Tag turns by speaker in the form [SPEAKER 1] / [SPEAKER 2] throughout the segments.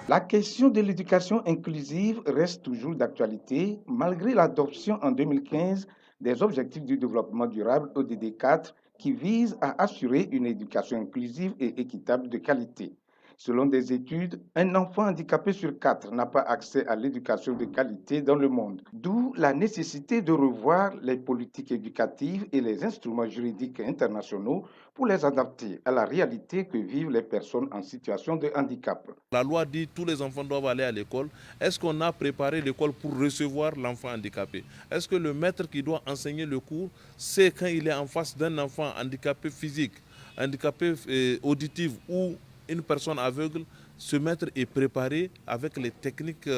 [SPEAKER 1] La question de l'éducation inclusive reste toujours d'actualité malgré l'adoption en 2015 des objectifs du développement durable ODD 4 qui visent à assurer une éducation inclusive et équitable de qualité. Selon des études, un enfant handicapé sur quatre n'a pas accès à l'éducation de qualité dans le monde, d'où la nécessité de revoir les politiques éducatives et les instruments juridiques internationaux pour les adapter à la réalité que vivent les personnes en situation de handicap.
[SPEAKER 2] La loi dit que tous les enfants doivent aller à l'école. Est-ce qu'on a préparé l'école pour recevoir l'enfant handicapé? Est-ce que le maître qui doit enseigner le cours sait quand il est en face d'un enfant handicapé physique, handicapé auditif ou une personne aveugle, ce maître est préparé avec les techniques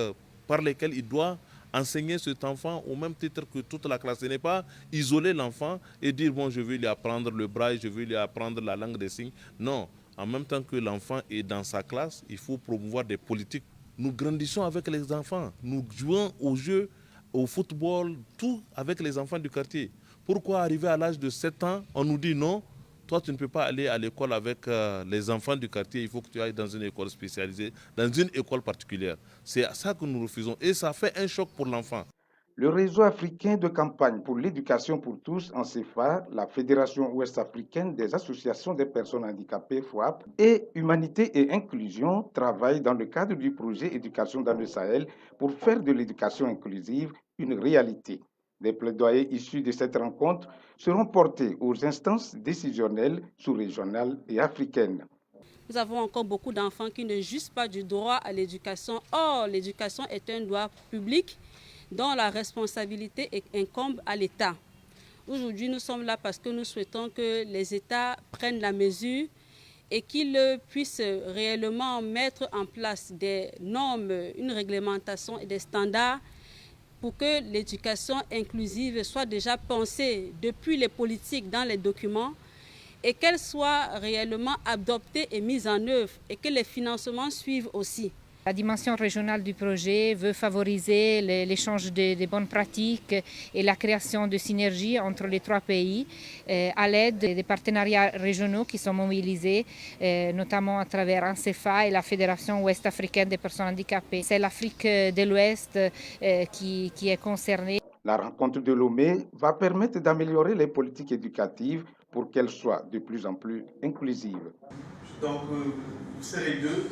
[SPEAKER 2] par lesquelles il doit enseigner cet enfant au même titre que toute la classe. Ce n'est pas isoler l'enfant et dire bon, je vais lui apprendre le braille, je vais lui apprendre la langue des signes. Non, en même temps que l'enfant est dans sa classe, il faut promouvoir des politiques. Nous grandissons avec les enfants, nous jouons au jeu, au football, tout avec les enfants du quartier. Pourquoi arriver à l'âge de 7 ans, on nous dit non, toi tu ne peux pas aller à l'école avec les enfants du quartier, il faut que tu ailles dans une école spécialisée, dans une école particulière. C'est ça que nous refusons et ça fait un choc pour l'enfant.
[SPEAKER 1] Le réseau africain de campagne pour l'éducation pour tous en CFA, la Fédération ouest-africaine des associations des personnes handicapées FOAP et Humanité et Inclusion travaillent dans le cadre du projet Éducation dans le Sahel pour faire de l'éducation inclusive une réalité. Des plaidoyers issus de cette rencontre seront portés aux instances décisionnelles sous-régionales et africaines.
[SPEAKER 3] Nous avons encore beaucoup d'enfants qui ne jouissent pas du droit à l'éducation. Or, l'éducation est un droit public dont la responsabilité incombe à l'État. Aujourd'hui, nous sommes là parce que nous souhaitons que les États prennent la mesure et qu'ils puissent réellement mettre en place des normes, une réglementation et des standards pour que l'éducation inclusive soit déjà pensée depuis les politiques dans les documents et qu'elle soit réellement adoptée et mise en œuvre et que les financements suivent aussi.
[SPEAKER 4] La dimension régionale du projet veut favoriser l'échange de bonnes pratiques et la création de synergies entre les trois pays à l'aide des partenariats régionaux qui sont mobilisés, notamment à travers ANCEFA et la Fédération ouest-africaine des personnes handicapées. C'est l'Afrique de l'Ouest qui est concernée.
[SPEAKER 1] La rencontre de Lomé va permettre d'améliorer les politiques éducatives pour qu'elles soient de plus en plus inclusives.
[SPEAKER 5] Donc, vous serez deux.